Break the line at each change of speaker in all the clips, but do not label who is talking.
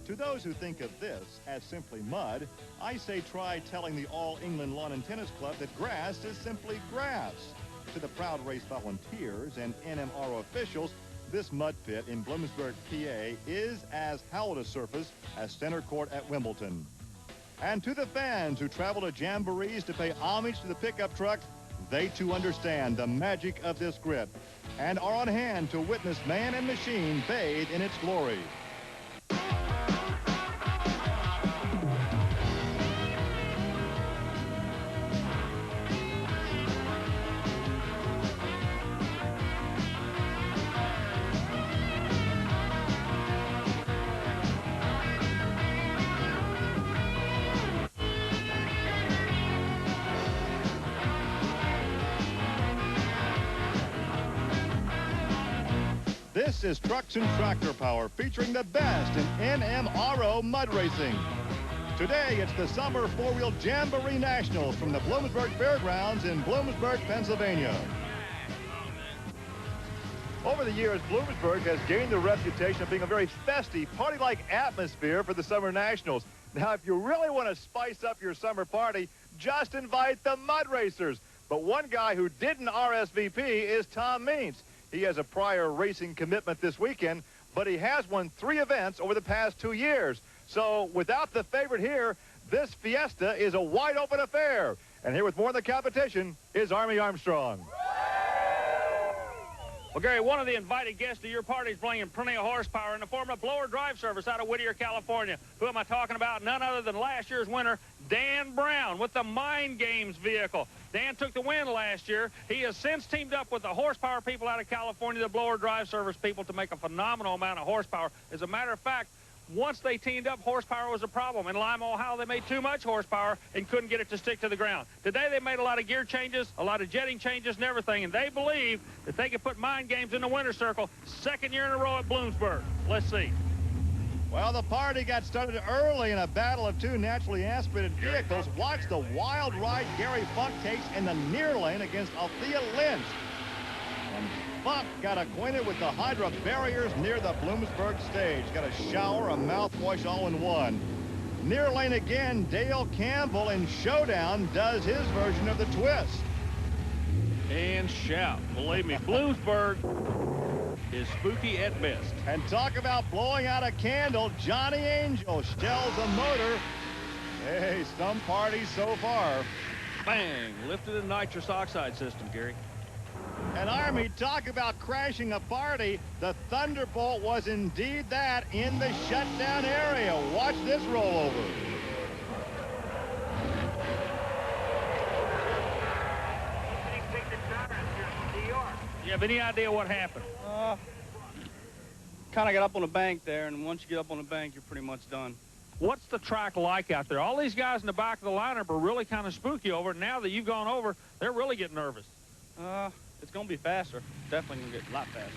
To those who think of this as simply mud, I say try telling the All England Lawn and Tennis Club that grass is simply grass. To the proud race volunteers and NMRO officials, this mud pit in Bloomsburg, PA is as hallowed a surface as center court at Wimbledon. And to the fans who travel to jamborees to pay homage to the pickup truck, they too understand the magic of this grip and are on hand to witness man and machine bathe in its glory. This is Trucks and Tractor Power, featuring the best in NMRO mud racing. Today, it's the Summer Four-Wheel Jamboree Nationals from the Bloomsburg Fairgrounds in Bloomsburg, Pennsylvania. Over the years, Bloomsburg has gained the reputation of being a very festive, party-like atmosphere for the Summer Nationals. Now, if you really want to spice up your summer party, just invite the mud racers. But one guy who didn't RSVP is Tom Means. He has a prior racing commitment this weekend, but he has won 3 events over the past 2 years. So without the favorite here, this fiesta is a wide open affair. And here with more of the competition is Army Armstrong.
Well, Gary, one of the invited guests to your party is bringing plenty of horsepower in the form of blower drive service out of Whittier, California. Who am I talking about? None other than last year's winner, Dan Brown, with the Mind Games vehicle. Dan took the win last year. He has since teamed up with the horsepower people out of California, the blower drive service people, to make a phenomenal amount of horsepower. As a matter of fact, once they teamed up, horsepower was a problem. In Lima, Ohio, they made too much horsepower and couldn't get it to stick to the ground. Today, they made a lot of gear changes, a lot of jetting changes and everything, and they believe that they can put Mind Games in the winner's circle. 2nd year in a row at Bloomsburg. Let's see.
Well, the party got started early in a battle of 2 naturally aspirated vehicles. Watch the wild ride Gary Funk takes in the near lane against Althea Lynch. And Funk got acquainted with the Hydra barriers near the Bloomsburg stage. Got a shower, a mouthwash, all in one. Near lane again, Dale Campbell in Showdown does his version of the twist.
And shout. Believe me, Bloomsburg is spooky at best.
And talk about blowing out a candle, Johnny Angel shells a motor. Hey, some parties so far.
Bang, lifted a nitrous oxide system, Gary.
And Army, talk about crashing a party. The Thunderbolt was indeed that in the shutdown area. Watch this rollover.
You have any idea what happened?
Kind of got up on the bank there, and once you get up on the bank, you're pretty much done.
What's the track like out there? All these guys in the back of the lineup are really kind of spooky over it. Now that you've gone over, they're really getting nervous.
It's going to be faster. Definitely going to get a lot faster.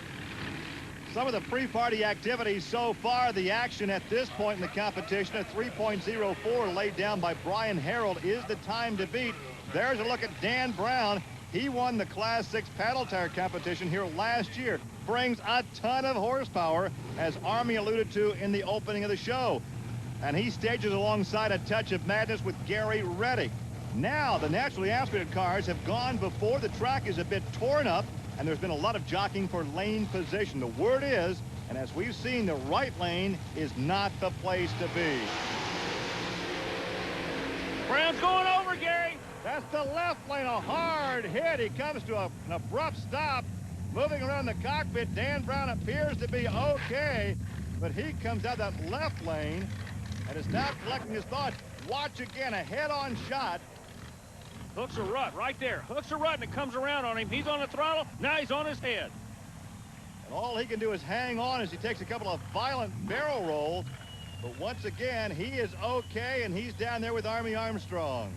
Some of the pre-party activities so far. The action at this point in the competition, a 3.04 laid down by Brian Harold, is the time to beat. There's a look at Dan Brown. He won the Class 6 paddle tire competition here last year. Brings a ton of horsepower, as Army alluded to in the opening of the show. And he stages alongside a touch of madness with Gary Reddick. Now, the naturally aspirated cars have gone before. The track is a bit torn up, and there's been a lot of jockeying for lane position. The word is, and as we've seen, the right lane is not the place to be.
Brown's going over, Gary.
That's the left lane, a hard hit. He comes to an abrupt stop. Moving around the cockpit, Dan Brown appears to be okay, but he comes out that left lane and is now collecting his thoughts. Watch again, a head-on shot.
Hooks a rut right there. Hooks a rut, and it comes around on him. He's on the throttle. Now he's on his head.
And all he can do is hang on as he takes a couple of violent barrel rolls. But once again, he is okay, and he's down there with Army Armstrong.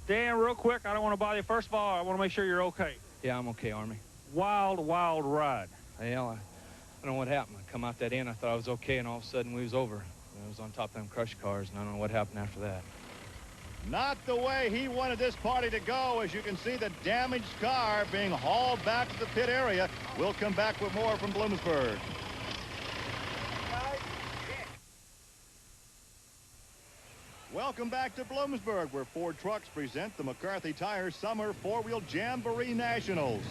Dan, real quick, I don't want to bother you. First of all, I want to make sure you're okay.
Yeah, I'm okay, Army.
Wild, wild ride.
Well, I don't know what happened. I come out that end, I thought I was okay, and all of a sudden we was over. I was on top of them crush cars, and I don't know what happened after that.
Not the way he wanted this party to go. As you can see, the damaged car being hauled back to the pit area. We'll come back with more from Bloomsburg. Welcome back to Bloomsburg, where Ford Trucks present the McCarthy Tire Summer Four-Wheel Jamboree Nationals.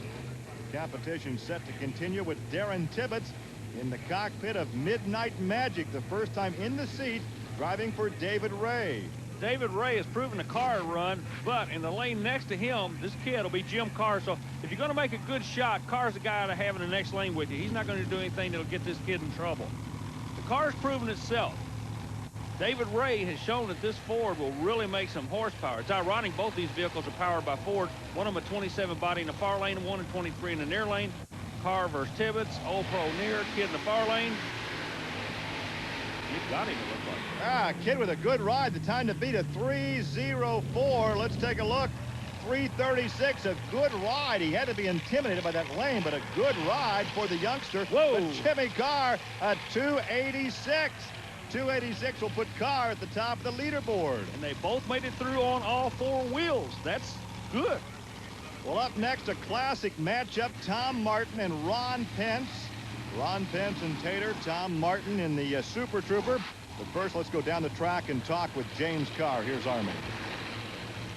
The competition set to continue with Darren Tibbetts in the cockpit of Midnight Magic, the first time in the seat, driving for David Ray.
David Ray has proven the car run, but in the lane next to him, this kid will be Jim Carr. So if you're going to make a good shot, Carr's the guy to have in the next lane with you. He's not going to do anything that'll get this kid in trouble. The car's proven itself. David Ray has shown that this Ford will really make some horsepower. It's ironic both these vehicles are powered by Ford. One of them a 27 body in the far lane and one a 23 in the near lane. Carr versus Tibbetts, Old Pro near, kid in the far lane. You've got him, it looks like.
Kid with a good ride. The time to beat a 3:04. Let's take a look. 3:36, a good ride. He had to be intimidated by that lane, but a good ride for the youngster.
Whoa.
But Jimmy Carr, a 2:86. 2:86 will put Carr at the top of the leaderboard.
And they both made it through on all four wheels. That's good.
Well, up next, a classic matchup, Tom Martin and Ron Pence. Ron Pence and Tater, Tom Martin in the Super Trooper. But first, let's go down the track and talk with James Carr. Here's Army.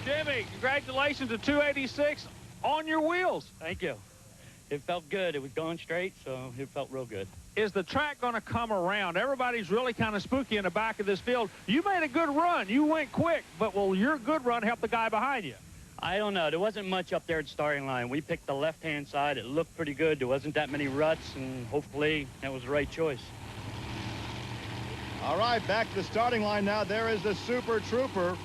Jimmy, congratulations to 286 on your wheels.
Thank you. It felt good. It was going straight, so it felt real good.
Is the track going to come around? Everybody's really kind of spooky in the back of this field. You made a good run. You went quick, but will your good run help the guy behind you?
I don't know. There wasn't much up there at the starting line. We picked the left-hand side. It looked pretty good. There wasn't that many ruts, and hopefully that was the right choice.
All right, back to the starting line now. There is the Super Trooper.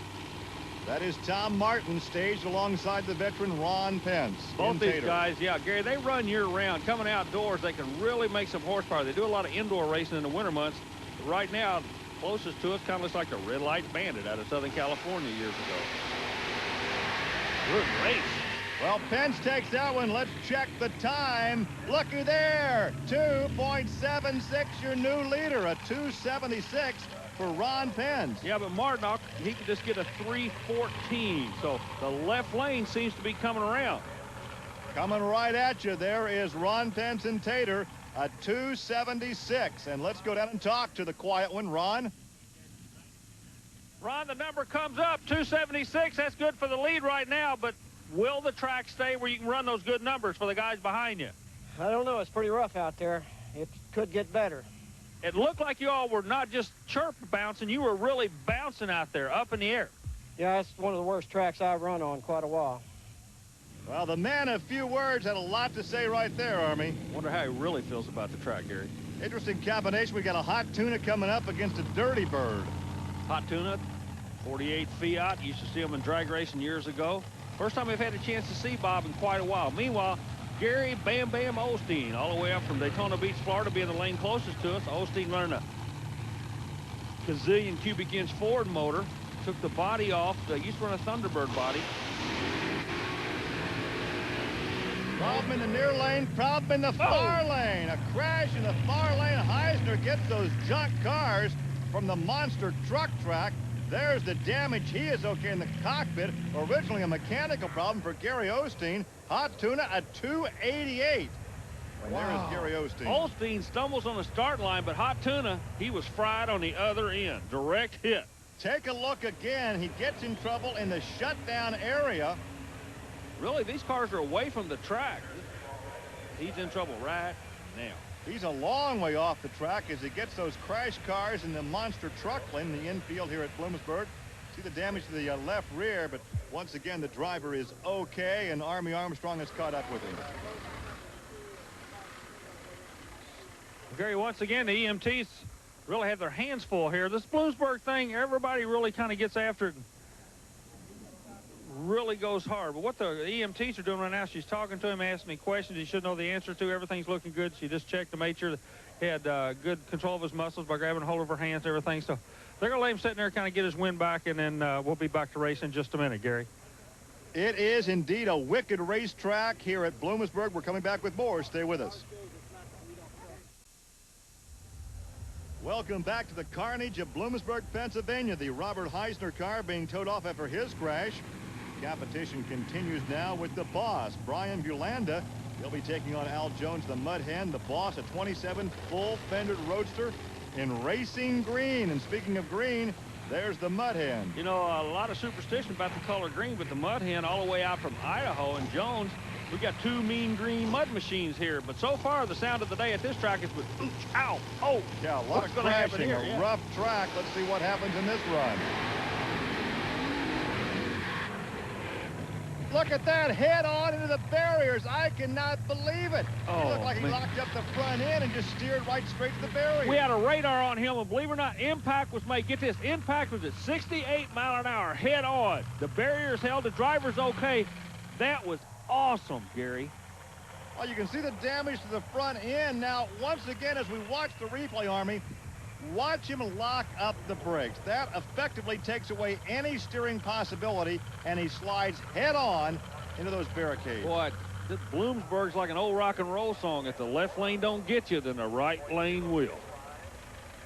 That is Tom Martin, staged alongside the veteran Ron Pence.
Both these guys, yeah, Gary, they run year-round. Coming outdoors, they can really make some horsepower. They do a lot of indoor racing in the winter months. But right now, closest to us kind of looks like a Red Light Bandit out of Southern California years ago. Good race.
Well, Pence takes that one. Let's check the time. Looky there, 2.76, your new leader, a 2.76. For Ron Pence.
Yeah, but Martin, he could just get a 3:14. So the left lane seems to be coming around.
Coming right at you. There is Ron Pence and Tater, a 2.76. And let's go down and talk to the quiet one, Ron.
Ron, the number comes up, 276. That's good for the lead right now, but will the track stay where you can run those good numbers for the guys behind you?
I don't know. It's pretty rough out there. It could get better.
It looked like you all were not just chirp bouncing, you were really bouncing out there, up in the air.
Yeah, it's one of the worst tracks I've run on quite a while.
Well, the man of few words had a lot to say right there, Army.
Wonder how he really feels about the track, Gary.
Interesting combination. We got a Hot Tuna coming up against a Dirty Bird.
Hot Tuna, 48 Fiat. Used to see him in drag racing years ago. First time we've had a chance to see Bob in quite a while. Meanwhile, Gary Bam Bam Osteen, all the way up from Daytona Beach, Florida, being the lane closest to us. Osteen running a gazillion cubic inch Ford motor. Took the body off. Used to run a Thunderbird body.
Problem in the near lane, problem in the far lane. A crash in the far lane. Heisner gets those junk cars from the monster truck track. There's the damage. He is okay in the cockpit. Originally a mechanical problem for Gary Osteen. Hot Tuna at 288. And there is Gary Osteen.
Osteen stumbles on the start line, but Hot Tuna, he was fried on the other end. Direct hit.
Take a look again. He gets in trouble in the shutdown area.
Really, these cars are away from the track. He's in trouble right now.
He's a long way off the track as he gets those crash cars in the monster truck lane in the infield here at Bloomsburg. See the damage to the left rear, but once again, the driver is okay, and Army Armstrong has caught up with him.
Gary, once again, the EMTs really have their hands full here. This Bloomsburg thing, everybody really kind of gets after it. Really goes hard. But what the EMTs are doing right now, she's talking to him, asking me questions he should know the answer to. Everything's looking good. She just checked to make sure he had good control of his muscles by grabbing hold of her hands and everything. So they're going to let him sit there and kind of get his wind back, and then we'll be back to race in just a minute, Gary.
It is indeed a wicked racetrack here at Bloomsburg. We're coming back with more. Stay with us. Welcome back to the carnage of Bloomsburg, Pennsylvania. The Robert Heisner car being towed off after his crash. Competition continues now with the boss, Brian Bulanda. He'll be taking on Al Jones, the Mud Hen. The boss, a 27 full-fendered roadster in racing green. And speaking of green, there's the Mud Hen.
You know, a lot of superstition about the color green, but the Mud Hen all the way out from Idaho and Jones, we got two mean green mud machines here. But so far, the sound of the day at this track is with ooch, ow, oh.
Yeah, a lot of crashing, here, a rough track. Let's see what happens in this run. Look at that, head on into the barriers. I cannot believe it. He looked like he locked up the front end and just steered right straight to the barrier.
We had a radar on him, and believe it or not, impact was made. Get this, impact was at 68 mile an hour, head on. The barriers held, the driver's okay. That was awesome, Gary.
Well, you can see the damage to the front end. Now, once again, as we watch the replay, Army, watch him lock up the brakes. That effectively takes away any steering possibility, and he slides head on into those barricades.
Boy, this Bloomsburg's like an old rock and roll song. If the left lane don't get you, then the right lane will.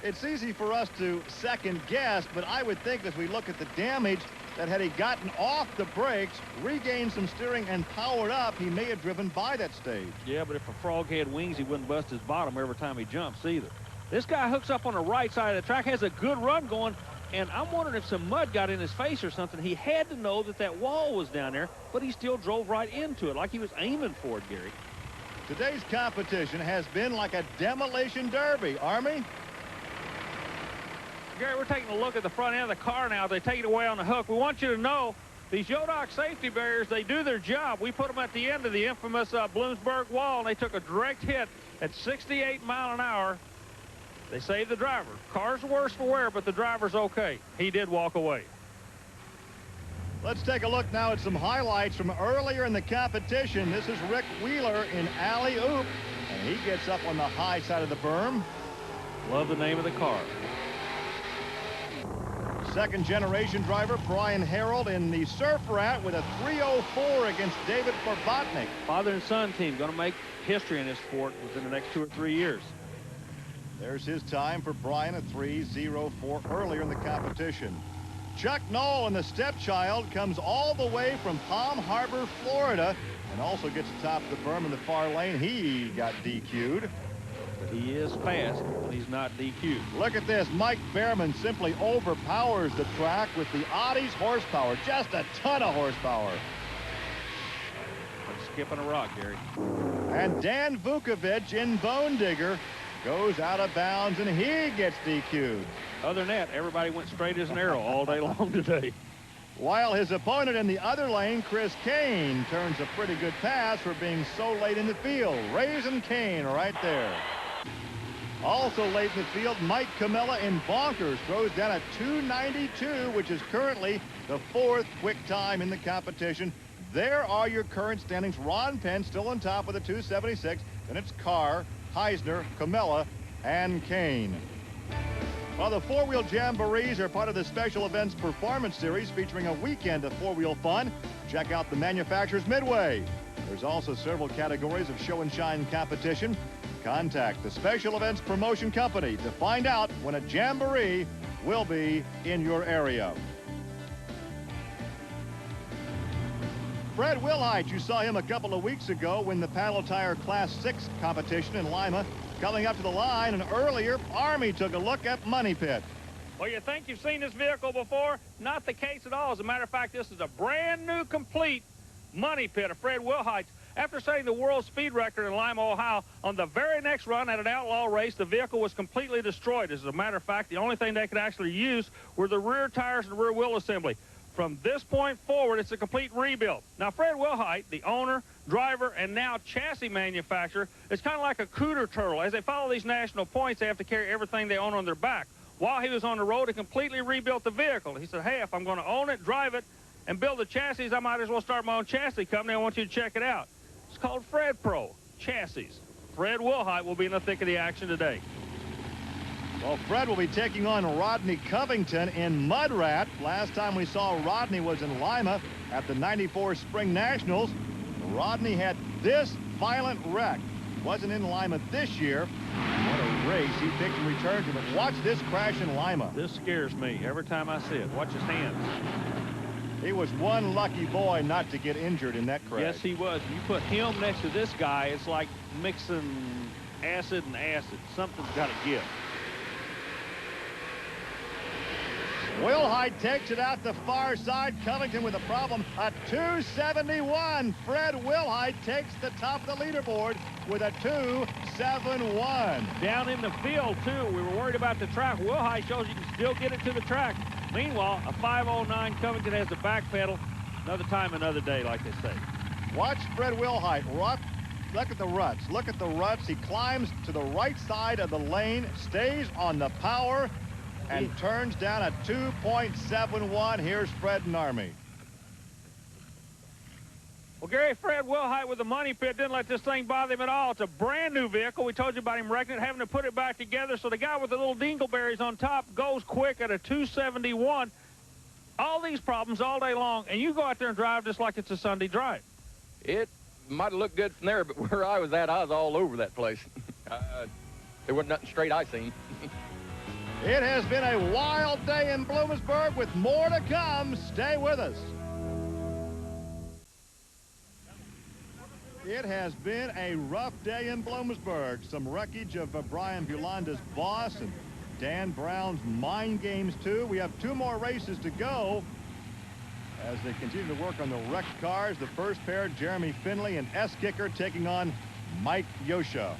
It's easy for us to second guess, but I would think as we look at the damage, that had he gotten off the brakes, regained some steering, and powered up, he may have driven by that stage.
Yeah, but if a frog had wings, he wouldn't bust his bottom every time he jumps either. This guy hooks up on the right side of the track, has a good run going, and I'm wondering if some mud got in his face or something. He had to know that that wall was down there, but he still drove right into it like he was aiming for it, Gary.
Today's competition has been like a demolition derby. Army?
Gary, we're taking a look at the front end of the car now. They take it away on the hook. We want you to know these Yodoc safety barriers, they do their job. We put them at the end of the infamous Bloomsburg wall, and they took a direct hit at 68 mile an hour. They saved the driver. Car's worse for wear, but the driver's okay. He did walk away.
Let's take a look now at some highlights from earlier in the competition. This is Rick Wheeler in alley-oop, and he gets up on the high side of the berm.
Love the name of the car.
Second generation driver Brian Harold in the Surf Rat with a 304 against David Forbotnik.
Father and son team going to make history in this sport within the next 2 or 3 years.
There's his time for Brian, a 3:04 earlier in the competition. Chuck Knoll in the Stepchild comes all the way from Palm Harbor, Florida, and also gets atop the berm in the far lane. He got DQ'd.
But he is fast when he's not DQ'd.
Look at this. Mike Behrman simply overpowers the track with the Audi's horsepower. Just a ton of horsepower.
Like skipping a rock, Gary.
And Dan Vukovic in Bone Digger goes out of bounds, and he gets DQ'd.
Other than that, everybody went straight as an arrow all day long today.
While his opponent in the other lane, Chris Kane, turns a pretty good pass for being so late in the field. Raising Kane right there. Also late in the field, Mike Camella in Bonkers throws down a 292, which is currently the 4th quick time in the competition. There are your current standings. Ron Penn still on top with a 276. Then it's Carr, Heisner, Camella, and Kane. Well, the four-wheel jamborees are part of the Special Events Performance Series featuring a weekend of four-wheel fun. Check out the manufacturer's Midway. There's also several categories of show and shine competition. Contact the Special Events Promotion Company to find out when a jamboree will be in your area. Fred Wilhite, you saw him a couple of weeks ago win the Paddle Tire Class 6 competition in Lima. Coming up to the line, and earlier, Army took a look at Money Pit.
Well, you think you've seen this vehicle before? Not the case at all. As a matter of fact, this is a brand new, complete Money Pit of Fred Wilhite. After setting the world speed record in Lima, Ohio, on the very next run at an outlaw race, the vehicle was completely destroyed. As a matter of fact, the only thing they could actually use were the rear tires and the rear wheel assembly. From this point forward, it's a complete rebuild. Now, Fred Wilhite, the owner, driver, and now chassis manufacturer, is kind of like a cooter turtle. As they follow these national points, they have to carry everything they own on their back. While he was on the road, he completely rebuilt the vehicle. He said, hey, if I'm going to own it, drive it, and build the chassis, I might as well start my own chassis company. I want you to check it out. It's called Fred Pro Chassis. Fred Wilhite will be in the thick of the action today.
Well, Fred will be taking on Rodney Covington in Mud Rat. Last time we saw Rodney was in Lima at the '94 Spring Nationals. Rodney had this violent wreck. Wasn't in Lima this year. What a race. He picked and returned to it. Watch this crash in Lima.
This scares me every time I see it. Watch his hands.
He was one lucky boy not to get injured in that crash.
Yes, he was. You put him next to this guy, it's like mixing acid and acid. Something's got to give.
Wilhite takes it out the far side. Covington with a problem. A 271. Fred Wilhite takes the top of the leaderboard with a 271.
Down in the field, too. We were worried about the track. Wilhite shows you can still get it to the track. Meanwhile, a 509 Covington has the back pedal. Another time, another day, like they say.
Watch Fred Wilhite. Look at the ruts. Look at the ruts. He climbs to the right side of the lane, stays on the power, and turns down a 2.71. Here's Fred and Army.
Well, Gary, Fred Wilhite with the money pit didn't let this thing bother him at all. It's a brand new vehicle. We told you about him wrecking it, having to put it back together. So the guy with the little dingleberries on top goes quick at a 271. All these problems all day long, and you go out there and drive just like it's a Sunday drive.
It might have looked good from there, but where I was at, I was all over that place. There wasn't nothing straight I seen.
It has been a wild day in Bloomsburg with more to come. Stay with us. It has been a rough day in Bloomsburg. Some wreckage of Brian Bulanda's boss and Dan Brown's mind games, too. We have 2 more races to go as they continue to work on the wrecked cars. The first pair, Jeremy Finley and S-Kicker, taking on Mike Yosha.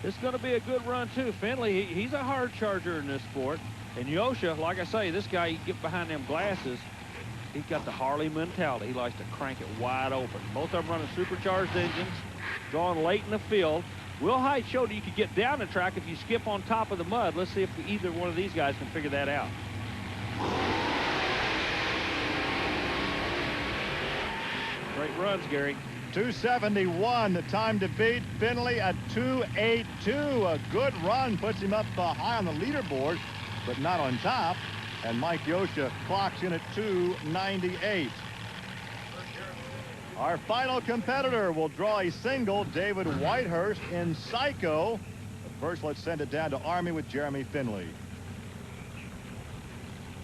It's going to be a good run, too. Finley, he's a hard charger in this sport. And Yosha, like I say, this guy, you get behind them glasses, he's got the Harley mentality. He likes to crank it wide open. Both of them running supercharged engines, going late in the field. Wilhite showed you could get down the track if you skip on top of the mud. Let's see if either one of these guys can figure that out. Great runs, Gary.
271, the time to beat. Finley a 282. A good run puts him up high on the leaderboard, but not on top. And Mike Yosha clocks in at 298. Our final competitor will draw a single, David Whitehurst in Psycho. But first, let's send it down to Army with Jeremy Finley.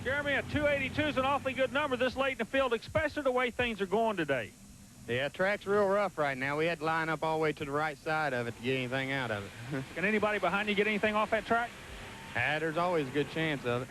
Jeremy, a 282 is an awfully good number this late in the field, especially the way things are going today.
Yeah, track's real rough right now. We had to line up all the way to the right side of it to get anything out of it.
Can anybody behind you get anything off that track?
There's always a good chance of it.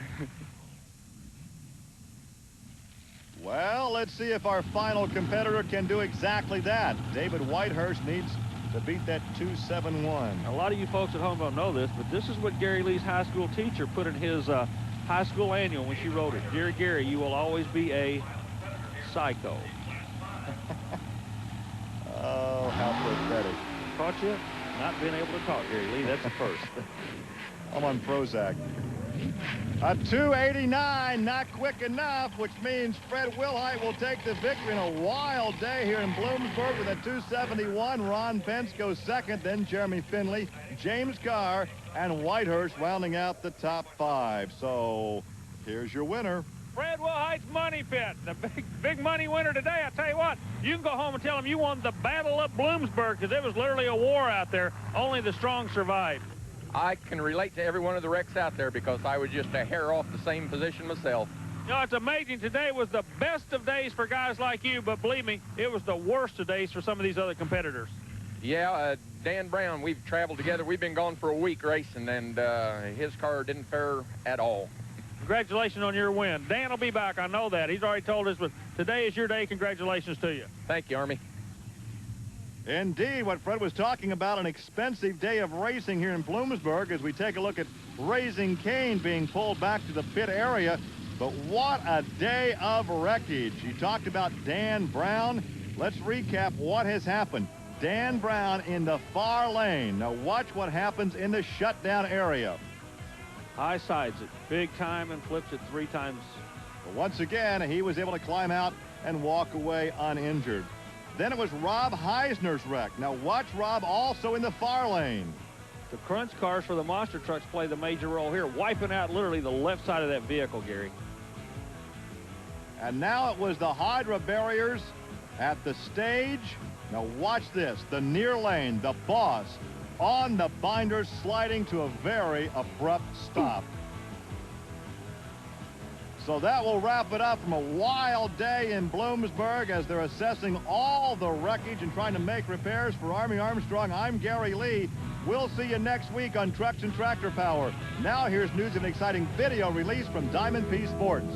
Well, let's see if our final competitor can do exactly that. David Whitehurst needs to beat that 271.
A lot of you folks at home don't know this, but this is what Gary Lee's high school teacher put in his high school annual when she wrote it. Dear Gary, you will always be a psycho.
Oh, how pathetic.
Caught you not being able to talk, Gary Lee. That's the first.
I'm on Prozac. A 289, not quick enough, which means Fred Wilhite will take the victory in a wild day here in Bloomsburg with a 271. Ron Pence goes second, then Jeremy Finley, James Carr, and Whitehurst rounding out the top 5. So here's your winner.
Fred Wilhite's money pit, the big money winner today. I tell you what, you can go home and tell him you won the Battle of Bloomsburg, because it was literally a war out there. Only the strong survived.
I can relate to every one of the wrecks out there because I was just a hair off the same position myself.
You know, it's amazing. Today was the best of days for guys like you, but believe me, it was the worst of days for some of these other competitors.
Yeah, Dan Brown, we've traveled together. We've been gone for a week racing, and his car didn't fare at all.
Congratulations on your win. Dan will be back. I know that. He's already told us, but today is your day. Congratulations to you.
Thank you, Army.
Indeed, what Fred was talking about, an expensive day of racing here in Bloomsburg as we take a look at Raising Cane being pulled back to the pit area. But what a day of wreckage. You talked about Dan Brown. Let's recap what has happened. Dan Brown in the far lane. Now watch what happens in the shutdown area.
High sides it big time and flips it 3 times.
But once again, he was able to climb out and walk away uninjured. Then it was Rob Heisner's wreck. Now watch Rob also in the far lane.
The crunch cars for the monster trucks play the major role here, wiping out literally the left side of that vehicle, Gary.
And now it was the Hydra barriers at the stage. Now watch this, the near lane, the boss, on the binder, sliding to a very abrupt stop. So that will wrap it up from a wild day in Bloomsburg as they're assessing all the wreckage and trying to make repairs for Army Armstrong. I'm Gary Lee. We'll see you next week on Trucks and Tractor Power. Now here's news and exciting video release from Diamond P Sports.